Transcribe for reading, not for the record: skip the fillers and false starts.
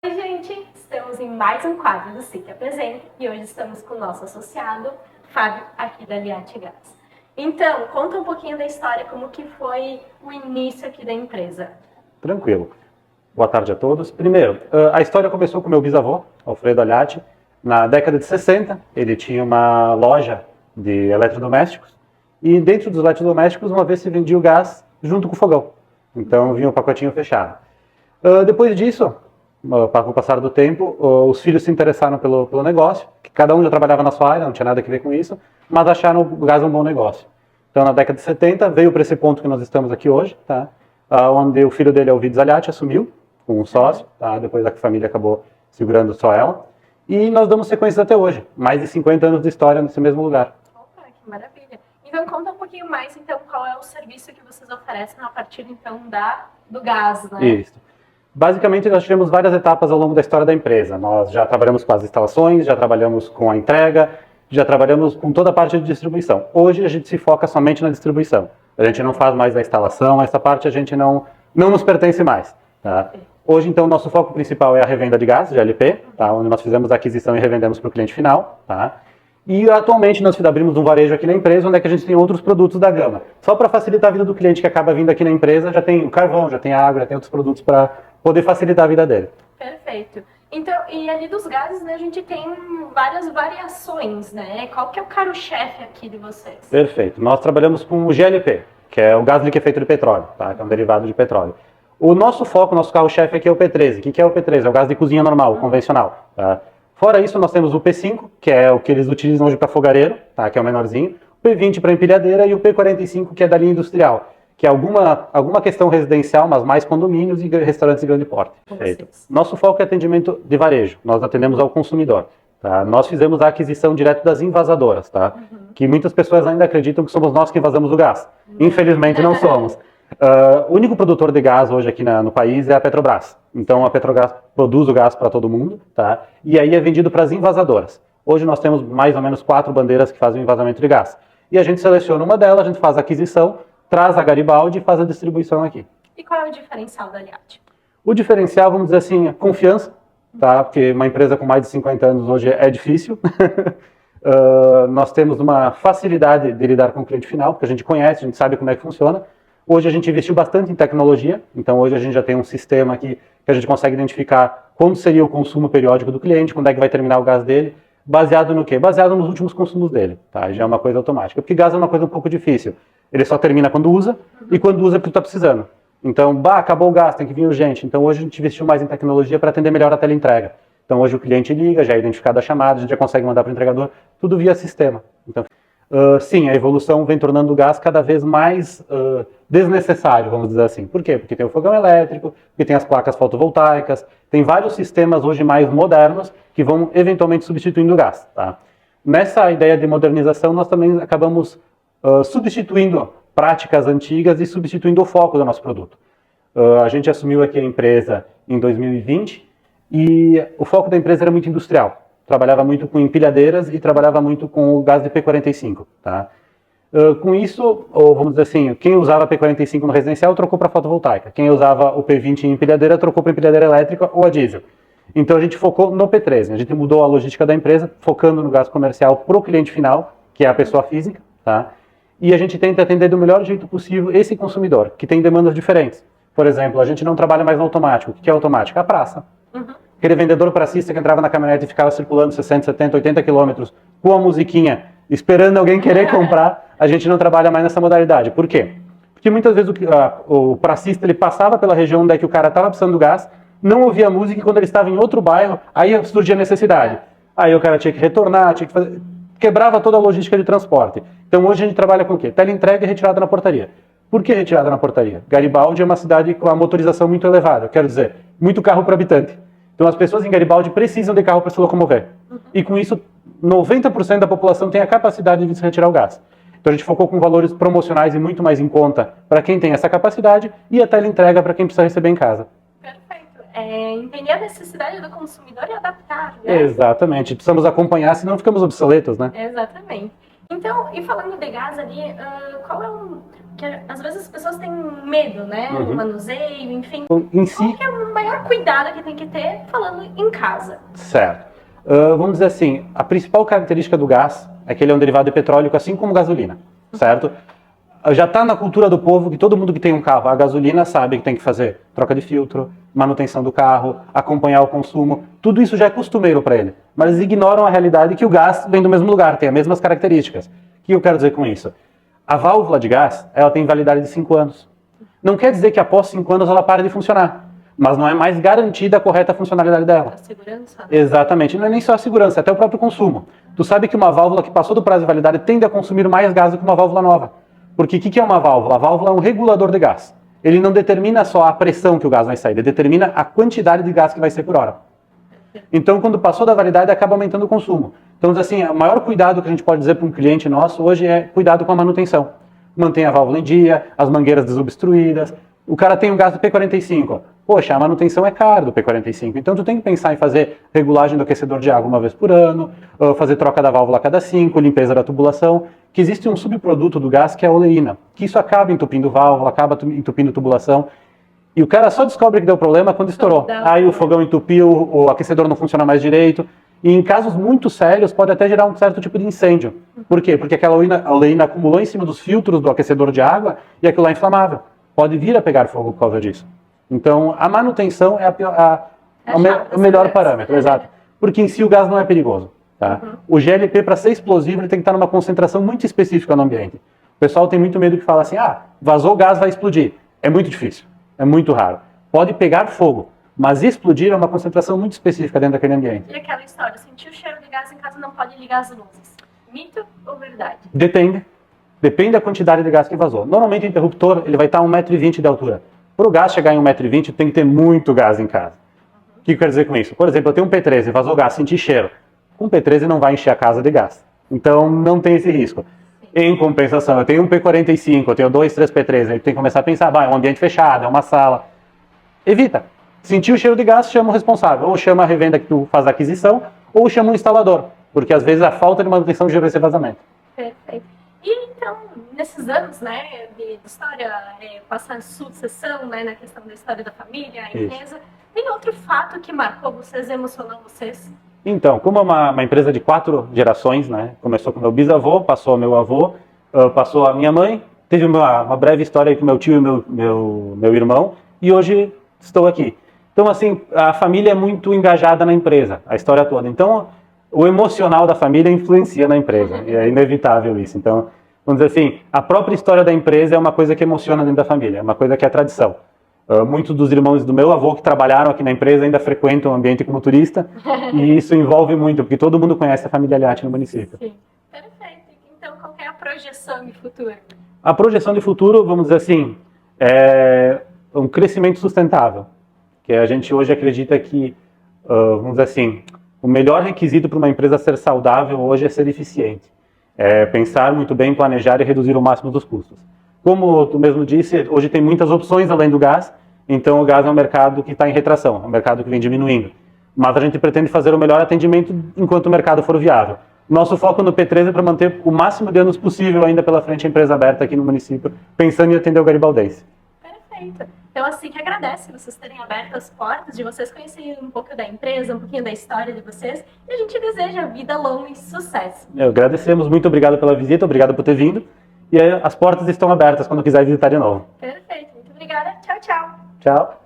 Oi, gente! Estamos em mais um quadro do SIC Apresenta e hoje estamos com o nosso associado, Fábio, aqui da Liat Gás. Então, conta um pouquinho da história, como que foi o início aqui da empresa. Tranquilo. Boa tarde a todos. Primeiro, a história começou com meu bisavô, Alfredo Aliati. Na década de 60, ele tinha uma loja de eletrodomésticos e dentro dos eletrodomésticos, uma vez se vendia o gás junto com o fogão. Então, vinha um pacotinho fechado. Depois disso, com o passar do tempo, os filhos se interessaram pelo negócio, que cada um já trabalhava na sua área, não tinha nada a ver com isso, mas acharam o gás um bom negócio. Então, na década de 70, veio para esse ponto que nós estamos aqui hoje, tá? Onde o filho dele, Alvides Aliati, assumiu com um sócio, tá? Depois a família acabou segurando só ela. E nós damos sequência até hoje, mais de 50 anos de história nesse mesmo lugar. Opa, que maravilha! Então conta um pouquinho mais, então, qual é o serviço que vocês oferecem a partir, então, do gás, né? Isso. Basicamente, nós tivemos várias etapas ao longo da história da empresa. Nós já trabalhamos com as instalações, já trabalhamos com a entrega, já trabalhamos com toda a parte de distribuição. Hoje a gente se foca somente na distribuição. A gente não faz mais a instalação, essa parte a gente não nos pertence mais. Tá? Hoje, então, nosso foco principal é a revenda de gás, GLP, tá? Onde nós fizemos a aquisição e revendemos para o cliente final. Tá? E atualmente nós abrimos um varejo aqui na empresa, onde é que a gente tem outros produtos da gama. Só para facilitar a vida do cliente que acaba vindo aqui na empresa, já tem o carvão, já tem a água, já tem outros produtos para poder facilitar a vida dele. Perfeito. Então, e ali dos gases, né, a gente tem várias variações, né? Qual que é o carro-chefe aqui de vocês? Perfeito. Nós trabalhamos com o GLP, que é o gás liquefeito de petróleo, tá? Que é um derivado de petróleo. O nosso foco, o nosso carro-chefe aqui é o P13. O que é o P13? É o gás de cozinha normal, o convencional. Tá? Fora isso, nós temos o P5, que é o que eles utilizam hoje para fogareiro, tá? Que é o menorzinho. O P20 para empilhadeira e o P45, que é da linha industrial, que é alguma questão residencial, mas mais condomínios e restaurantes de grande porte. Nosso foco é atendimento de varejo. Nós atendemos ao consumidor. Tá? Nós fizemos a aquisição direto das envasadoras, tá? Que muitas pessoas ainda acreditam que somos nós que envasamos o gás. Infelizmente não somos. O único produtor de gás hoje aqui no país é a Petrobras. Então a Petrobras produz o gás para todo mundo, tá? E aí é vendido para as envasadoras. Hoje nós temos mais ou menos 4 bandeiras que fazem o envasamento de gás. E a gente seleciona uma delas, a gente faz a aquisição, traz a Garibaldi e faz a distribuição aqui. E qual é o diferencial da Liat? O diferencial, vamos dizer assim, é confiança, tá? Porque uma empresa com mais de 50 anos hoje é difícil. Nós temos uma facilidade de lidar com o cliente final, porque a gente conhece, a gente sabe como é que funciona. Hoje a gente investiu bastante em tecnologia, então hoje a gente já tem um sistema aqui que a gente consegue identificar quando seria o consumo periódico do cliente, quando é que vai terminar o gás dele, baseado no quê? Baseado nos últimos consumos dele, tá? Já é uma coisa automática, porque gás é uma coisa um pouco difícil. Ele só termina quando usa, e quando usa é porque tu está precisando. Então, acabou o gás, tem que vir urgente. Então hoje a gente investiu mais em tecnologia para atender melhor a teleentrega. Então hoje o cliente liga, já é identificada a chamada, a gente já consegue mandar para o entregador, tudo via sistema. Então, sim, a evolução vem tornando o gás cada vez mais desnecessário, vamos dizer assim. Por quê? Porque tem o fogão elétrico, porque tem as placas fotovoltaicas, tem vários sistemas hoje mais modernos que vão eventualmente substituindo o gás. Tá? Nessa ideia de modernização, nós também acabamos substituindo práticas antigas e substituindo o foco do nosso produto. A gente assumiu aqui a empresa em 2020 e o foco da empresa era muito industrial. Trabalhava muito com empilhadeiras e trabalhava muito com o gás de P45. Tá? Com isso, vamos dizer assim, quem usava P45 no residencial trocou para fotovoltaica. Quem usava o P20 em empilhadeira trocou para empilhadeira elétrica ou a diesel. Então a gente focou no P13. A gente mudou a logística da empresa, focando no gás comercial para o cliente final, que é a pessoa física. Tá? E a gente tenta atender do melhor jeito possível esse consumidor, que tem demandas diferentes. Por exemplo, a gente não trabalha mais no automático. O que é automático? A praça. Aquele vendedor pracista que entrava na caminhonete e ficava circulando 60, 70, 80 quilômetros com a musiquinha, esperando alguém querer comprar, a gente não trabalha mais nessa modalidade. Por quê? Porque muitas vezes o pracista ele passava pela região onde é que o cara estava precisando do gás, não ouvia música e quando ele estava em outro bairro, aí surgia a necessidade. Aí o cara tinha que retornar, tinha que fazer... Quebrava toda a logística de transporte. Então hoje a gente trabalha com o quê? Teleentrega e retirada na portaria. Por que retirada na portaria? Garibaldi é uma cidade com a motorização muito elevada, quero dizer, muito carro por habitante. Então as pessoas em Garibaldi precisam de carro para se locomover. E com isso, 90% da população tem a capacidade de se retirar o gás. Então a gente focou com valores promocionais e muito mais em conta para quem tem essa capacidade e a teleentrega para quem precisa receber em casa. Perfeito. Entender a necessidade do consumidor e adaptar, né? Exatamente. Precisamos acompanhar, senão ficamos obsoletos, né? Exatamente. Então, e falando de gás ali, qual é que às vezes as pessoas têm medo, né? Do manuseio, enfim. Em si... Qual que é o maior cuidado que tem que ter falando em casa? Certo. Vamos dizer assim, a principal característica do gás é que ele é um derivado de petróleo, assim como gasolina, certo? Já está na cultura do povo que todo mundo que tem um carro a gasolina sabe que tem que fazer troca de filtro, manutenção do carro, acompanhar o consumo, tudo isso já é costumeiro para ele. Mas eles ignoram a realidade que o gás vem do mesmo lugar, tem as mesmas características. O que eu quero dizer com isso? A válvula de gás, ela tem validade de 5 anos. Não quer dizer que após 5 anos ela pare de funcionar, mas não é mais garantida a correta funcionalidade dela. A segurança? Exatamente, não é nem só a segurança, é até o próprio consumo. Tu sabe que uma válvula que passou do prazo de validade tende a consumir mais gás do que uma válvula nova. Porque o que é uma válvula? A válvula é um regulador de gás. Ele não determina só a pressão que o gás vai sair, ele determina a quantidade de gás que vai sair por hora. Então, quando passou da validade, acaba aumentando o consumo. Então, assim, o maior cuidado que a gente pode dizer para um cliente nosso hoje é cuidado com a manutenção. Mantenha a válvula em dia, as mangueiras desobstruídas. O cara tem um gás do P45. Poxa, a manutenção é cara do P45. Então, tu tem que pensar em fazer regulagem do aquecedor de água uma vez por ano, fazer troca da válvula a cada 5, limpeza da tubulação, que existe um subproduto do gás que é a oleína, que isso acaba entupindo válvula, acaba entupindo tubulação. E o cara só descobre que deu problema quando estourou. Aí o fogão entupiu, o aquecedor não funciona mais direito. E em casos muito sérios pode até gerar um certo tipo de incêndio. Por quê? Porque aquela oleína acumulou em cima dos filtros do aquecedor de água e aquilo lá é inflamável. Pode vir a pegar fogo por causa disso. Então a manutenção é o melhor parâmetro, exato. Porque em si o gás não é perigoso. Tá? O GLP, para ser explosivo, ele tem que estar numa concentração muito específica no ambiente. O pessoal tem muito medo que fala assim, vazou o gás, vai explodir. É muito difícil. É muito raro. Pode pegar fogo, mas explodir é uma concentração muito específica dentro daquele ambiente. E aquela história, sentir o cheiro de gás em casa não pode ligar as luzes. Mito ou verdade? Depende. Depende da quantidade de gás que vazou. Normalmente o interruptor ele vai estar a 1,20 m de altura. Para o gás chegar em 1,20 m, tem que ter muito gás em casa. O que eu quero dizer com isso? Por exemplo, eu tenho um P13, vazou gás, senti cheiro. Com P13 não vai encher a casa de gás. Então não tem esse risco. Em compensação, eu tenho um P45, eu tenho 2, 3 P13, aí tem que começar a pensar, é um ambiente fechado, é uma sala. Evita. Sentiu o cheiro de gás, chama o responsável. Ou chama a revenda que tu faz a aquisição, ou chama o instalador. Porque às vezes a falta de manutenção gera esse vazamento. Perfeito. E então, nesses anos, né, de história, passar sucessão, né, na questão da história da família, a empresa, tem outro fato que marcou vocês, emocionou vocês? Então, como é uma empresa de 4 gerações, né? Começou com meu bisavô, passou ao meu avô, passou a minha mãe, teve uma breve história com meu tio e meu irmão, e hoje estou aqui. Então, assim, a família é muito engajada na empresa, a história toda. Então, o emocional da família influencia na empresa, e é inevitável isso. Então, vamos dizer assim, a própria história da empresa é uma coisa que emociona dentro da família, é uma coisa que é tradição. Muitos dos irmãos do meu avô que trabalharam aqui na empresa ainda frequentam o ambiente como turista e isso envolve muito, porque todo mundo conhece a família Aliati no município. Sim, perfeito. Então, qual é a projeção de futuro? A projeção de futuro, vamos dizer assim, é um crescimento sustentável, que a gente hoje acredita que, vamos dizer assim, o melhor requisito para uma empresa ser saudável hoje é ser eficiente. É pensar muito bem, planejar e reduzir o máximo dos custos. Como tu mesmo disse, hoje tem muitas opções além do gás, então o gás é um mercado que está em retração, é um mercado que vem diminuindo. Mas a gente pretende fazer o melhor atendimento enquanto o mercado for viável. Nosso foco no P13 é para manter o máximo de anos possível ainda pela frente a empresa aberta aqui no município, pensando em atender o garibaldense. Perfeito. Então, assim que agradece vocês terem aberto as portas, de vocês conhecerem um pouco da empresa, um pouquinho da história de vocês, e a gente deseja vida longa e sucesso. Agradecemos, muito obrigado pela visita, obrigado por ter vindo. E as portas estão abertas quando quiser visitar de novo. Perfeito, muito obrigada. Tchau, tchau. Tchau.